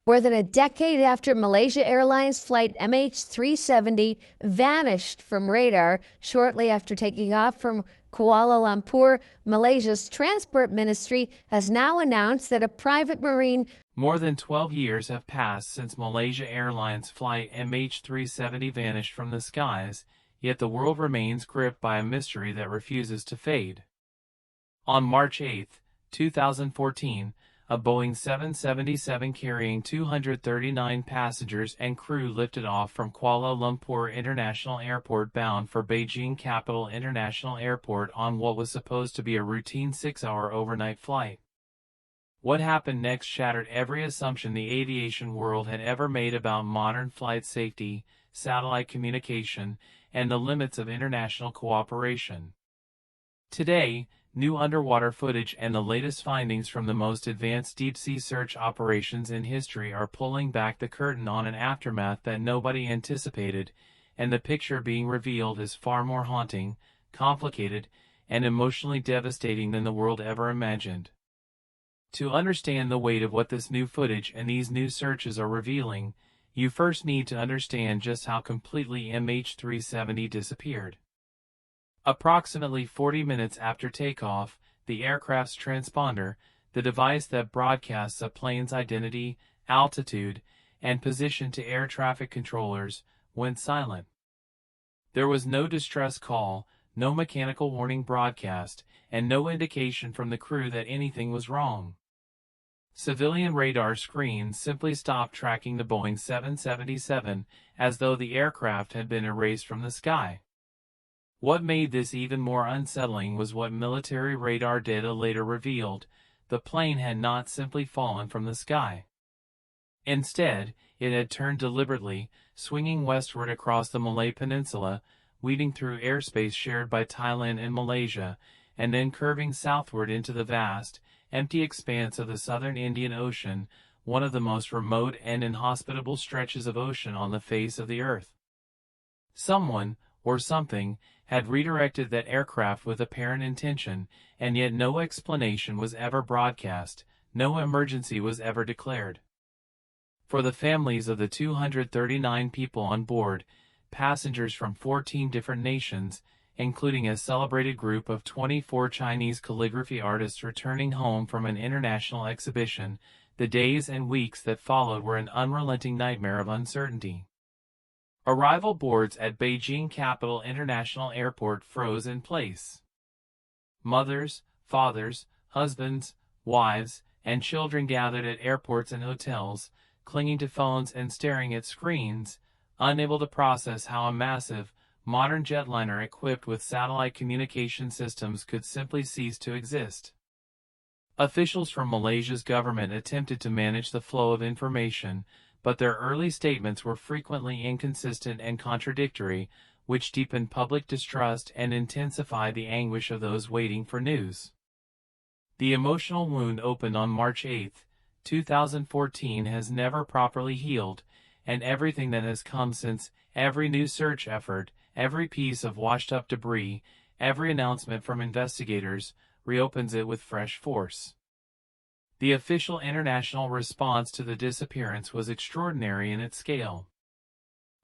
More than a decade after Malaysia Airlines Flight MH370 vanished from radar shortly after taking off from Kuala Lumpur, Malaysia's Transport Ministry has now announced that a private marine. More than 12 years have passed since Malaysia Airlines Flight MH370 vanished from the skies, yet the world remains gripped by a mystery that refuses to fade. On March 8, 2014, a Boeing 777 carrying 239 passengers and crew lifted off from Kuala Lumpur International Airport bound for Beijing Capital International Airport on what was supposed to be a routine 6-hour overnight flight. What happened next shattered every assumption the aviation world had ever made about modern flight safety, satellite communication, and the limits of international cooperation. Today, new underwater footage and the latest findings from the most advanced deep-sea search operations in history are pulling back the curtain on an aftermath that nobody anticipated, and the picture being revealed is far more haunting, complicated, and emotionally devastating than the world ever imagined. To understand the weight of what this new footage and these new searches are revealing, you first need to understand just how completely MH370 disappeared. Approximately 40 minutes after takeoff, the aircraft's transponder, the device that broadcasts a plane's identity, altitude, and position to air traffic controllers, went silent. There was no distress call, no mechanical warning broadcast, and no indication from the crew that anything was wrong. Civilian radar screens simply stopped tracking the Boeing 777, as though the aircraft had been erased from the sky. What made this even more unsettling was what military radar data later revealed: the plane had not simply fallen from the sky. Instead, it had turned deliberately, swinging westward across the Malay Peninsula, weaving through airspace shared by Thailand and Malaysia, and then curving southward into the vast, empty expanse of the southern Indian Ocean, one of the most remote and inhospitable stretches of ocean on the face of the earth. Someone, or something, had redirected that aircraft with apparent intention, and yet no explanation was ever broadcast, no emergency was ever declared. For the families of the 239 people on board, passengers from 14 different nations, including a celebrated group of 24 Chinese calligraphy artists returning home from an international exhibition, the days and weeks that followed were an unrelenting nightmare of uncertainty. Arrival boards at Beijing Capital International Airport froze in place. Mothers, fathers, husbands, wives, and children gathered at airports and hotels, clinging to phones and staring at screens, unable to process how a massive, modern jetliner equipped with satellite communication systems could simply cease to exist. Officials from Malaysia's government attempted to manage the flow of information, but their early statements were frequently inconsistent and contradictory, which deepened public distrust and intensified the anguish of those waiting for news. The emotional wound opened on March 8, 2014 has never properly healed, and everything that has come since, every new search effort, every piece of washed-up debris, every announcement from investigators, reopens it with fresh force. The official international response to the disappearance was extraordinary in its scale.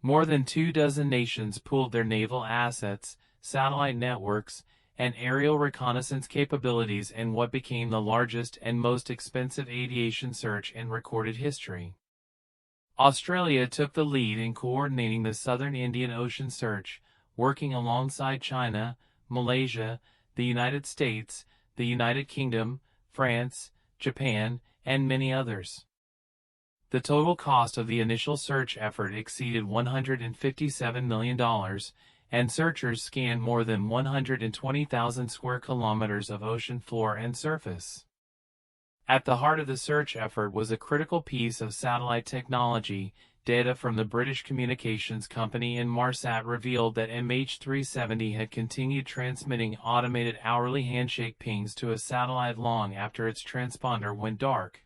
More than 24 nations pooled their naval assets, satellite networks, and aerial reconnaissance capabilities in what became the largest and most expensive aviation search in recorded history. Australia took the lead in coordinating the southern Indian Ocean search, working alongside China, Malaysia, the United States, the United Kingdom, France, Japan, and many others. The total cost of the initial search effort exceeded $157 million, and searchers scanned more than 120,000 square kilometers of ocean floor and surface. At the heart of the search effort was a critical piece of satellite technology. Data from the British communications company Inmarsat revealed that MH370 had continued transmitting automated hourly handshake pings to a satellite long after its transponder went dark.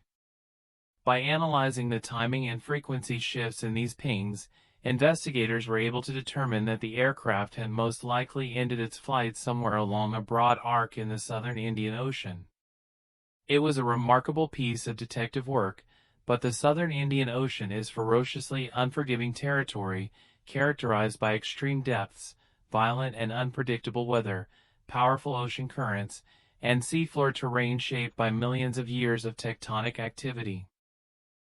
By analyzing the timing and frequency shifts in these pings, investigators were able to determine that the aircraft had most likely ended its flight somewhere along a broad arc in the southern Indian Ocean. It was a remarkable piece of detective work, But the southern Indian Ocean is ferociously unforgiving territory, characterized by extreme depths, violent and unpredictable weather, powerful ocean currents, and seafloor terrain shaped by millions of years of tectonic activity.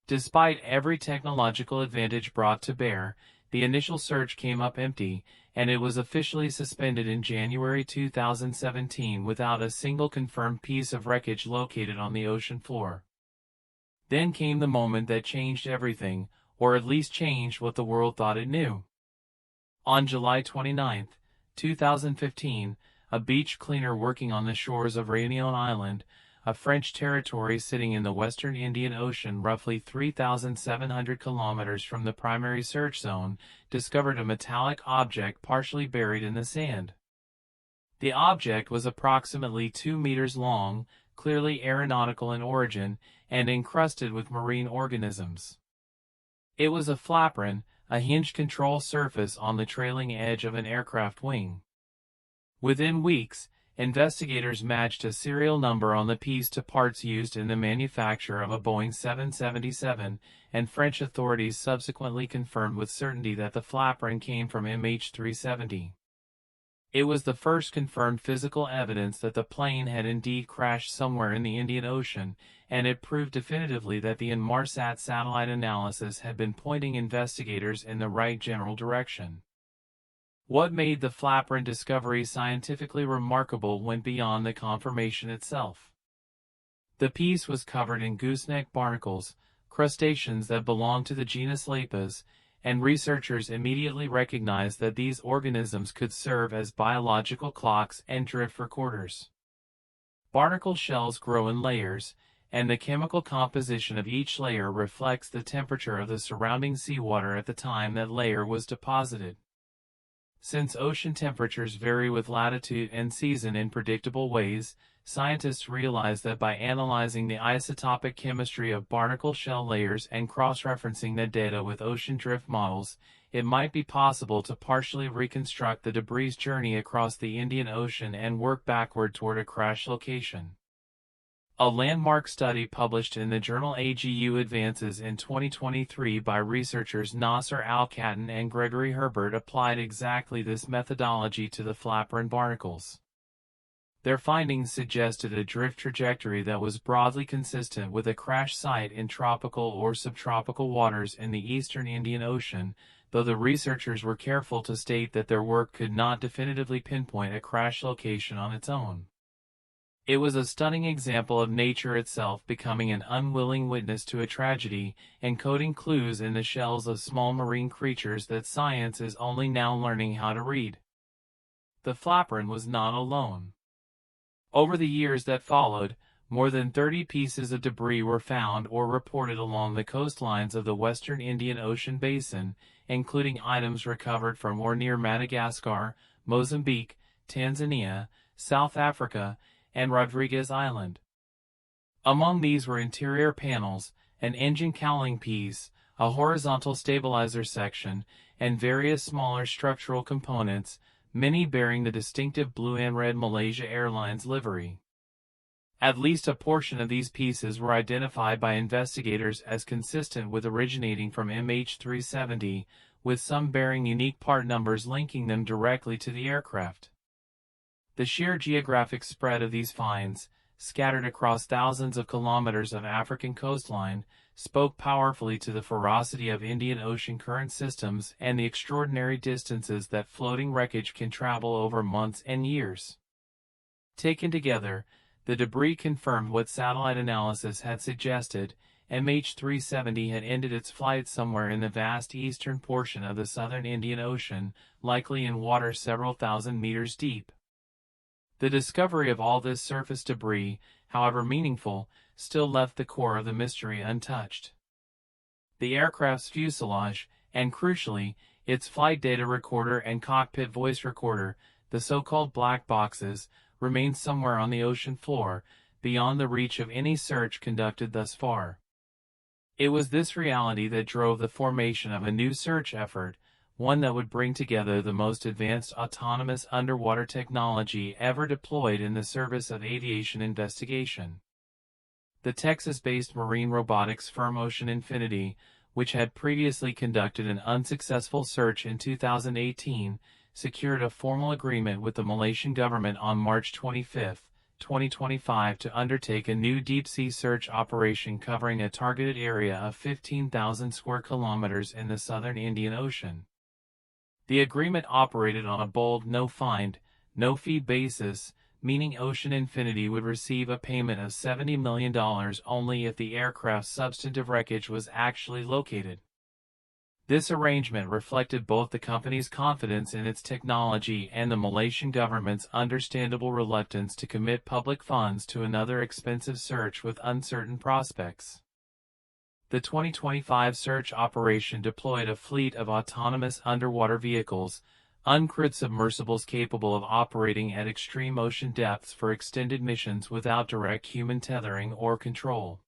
Despite every technological advantage brought to bear, the initial search came up empty, and it was officially suspended in January 2017 without a single confirmed piece of wreckage located on the ocean floor. Then came the moment that changed everything, or at least changed what the world thought it knew. On July 29, 2015, a beach cleaner working on the shores of Réunion Island, a French territory sitting in the western Indian Ocean roughly 3,700 kilometers from the primary search zone, discovered a metallic object partially buried in the sand. The object was approximately 2 meters long, clearly aeronautical in origin, and encrusted with marine organisms. It was a flapron, a hinged control surface on the trailing edge of an aircraft wing. Within weeks, investigators matched a serial number on the piece to parts used in the manufacture of a Boeing 777, and French authorities subsequently confirmed with certainty that the flapron came from MH370. It was the first confirmed physical evidence that the plane had indeed crashed somewhere in the Indian Ocean, and it proved definitively that the Inmarsat satellite analysis had been pointing investigators in the right general direction. What made the flapron discovery scientifically remarkable went beyond the confirmation itself. The piece was covered in gooseneck barnacles, crustaceans that belonged to the genus Lepus, and researchers immediately recognized that these organisms could serve as biological clocks and drift recorders. Barnacle shells grow in layers, and the chemical composition of each layer reflects the temperature of the surrounding seawater at the time that layer was deposited. Since ocean temperatures vary with latitude and season in predictable ways, scientists realized that by analyzing the isotopic chemistry of barnacle shell layers and cross-referencing the data with ocean drift models, it might be possible to partially reconstruct the debris' journey across the Indian Ocean and work backward toward a crash location. A landmark study published in the journal AGU Advances in 2023 by researchers Nasser Al-Khattan and Gregory Herbert applied exactly this methodology to the flapron barnacles. Their findings suggested a drift trajectory that was broadly consistent with a crash site in tropical or subtropical waters in the eastern Indian Ocean, though the researchers were careful to state that their work could not definitively pinpoint a crash location on its own. It was a stunning example of nature itself becoming an unwilling witness to a tragedy, encoding clues in the shells of small marine creatures that science is only now learning how to read. The flapron was not alone. Over the years that followed, more than 30 pieces of debris were found or reported along the coastlines of the western Indian Ocean basin, including items recovered from or near Madagascar, Mozambique, Tanzania, South Africa, and Rodriguez Island. Among these were interior panels, an engine cowling piece, a horizontal stabilizer section, and various smaller structural components, many bearing the distinctive blue and red Malaysia Airlines livery. At least a portion of these pieces were identified by investigators as consistent with originating from MH370, with some bearing unique part numbers linking them directly to the aircraft. The sheer geographic spread of these finds, scattered across thousands of kilometers of African coastline, spoke powerfully to the ferocity of Indian Ocean current systems and the extraordinary distances that floating wreckage can travel over months and years. Taken together, the debris confirmed what satellite analysis had suggested. MH370 had ended its flight somewhere in the vast eastern portion of the southern Indian Ocean, likely in water several thousand meters deep. The discovery of all this surface debris, however meaningful, still left the core of the mystery untouched. The aircraft's fuselage, and crucially, its flight data recorder and cockpit voice recorder, the so-called black boxes, remained somewhere on the ocean floor, beyond the reach of any search conducted thus far. It was this reality that drove the formation of a new search effort, one that would bring together the most advanced autonomous underwater technology ever deployed in the service of aviation investigation. The Texas-based marine robotics firm Ocean Infinity, which had previously conducted an unsuccessful search in 2018, secured a formal agreement with the Malaysian government on March 25, 2025 to undertake a new deep-sea search operation covering a targeted area of 15,000 square kilometers in the southern Indian Ocean. The agreement operated on a bold no-find, no-fee basis, meaning Ocean Infinity would receive a payment of $70 million only if the aircraft's substantive wreckage was actually located. This arrangement reflected both the company's confidence in its technology and the Malaysian government's understandable reluctance to commit public funds to another expensive search with uncertain prospects. The 2025 search operation deployed a fleet of autonomous underwater vehicles, uncrewed submersibles capable of operating at extreme ocean depths for extended missions without direct human tethering or control.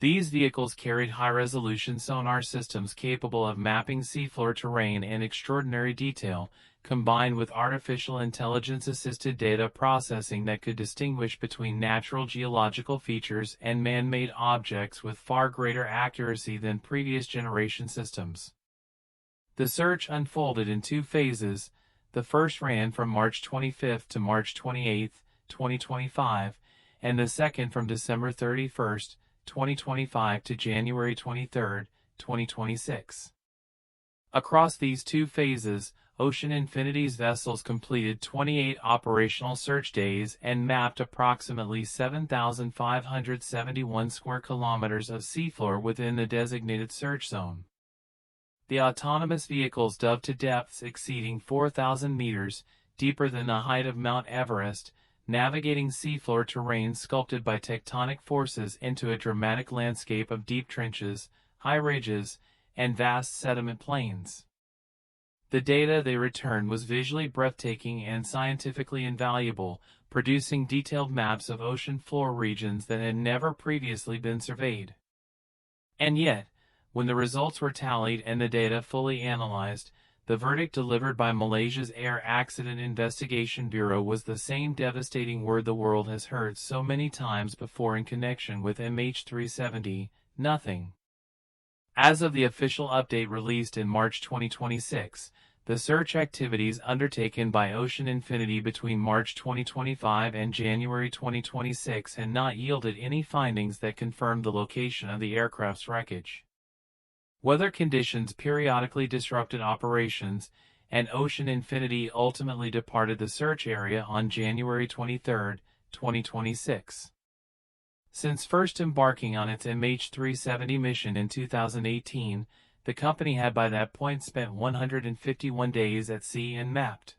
These vehicles carried high-resolution sonar systems capable of mapping seafloor terrain in extraordinary detail, combined with artificial intelligence-assisted data processing that could distinguish between natural geological features and man-made objects with far greater accuracy than previous generation systems. The search unfolded in two phases. The first ran from March 25 to March 28, 2025, and the second from December 31, 2025 to January 23, 2026. Across these two phases, Ocean Infinity's vessels completed 28 operational search days and mapped approximately 7,571 square kilometers of seafloor within the designated search zone. The autonomous vehicles dove to depths exceeding 4,000 meters, deeper than the height of Mount Everest, navigating seafloor terrain sculpted by tectonic forces into a dramatic landscape of deep trenches, high ridges, and vast sediment plains. The data they returned was visually breathtaking and scientifically invaluable, producing detailed maps of ocean floor regions that had never previously been surveyed. And yet, when the results were tallied and the data fully analyzed, the verdict delivered by Malaysia's Air Accident Investigation Bureau was the same devastating word the world has heard so many times before in connection with MH370, nothing. As of the official update released in March 2026, the search activities undertaken by Ocean Infinity between March 2025 and January 2026 had not yielded any findings that confirmed the location of the aircraft's wreckage. Weather conditions periodically disrupted operations, and Ocean Infinity ultimately departed the search area on January 23, 2026. Since first embarking on its MH370 mission in 2018, the company had by that point spent 151 days at sea and mapped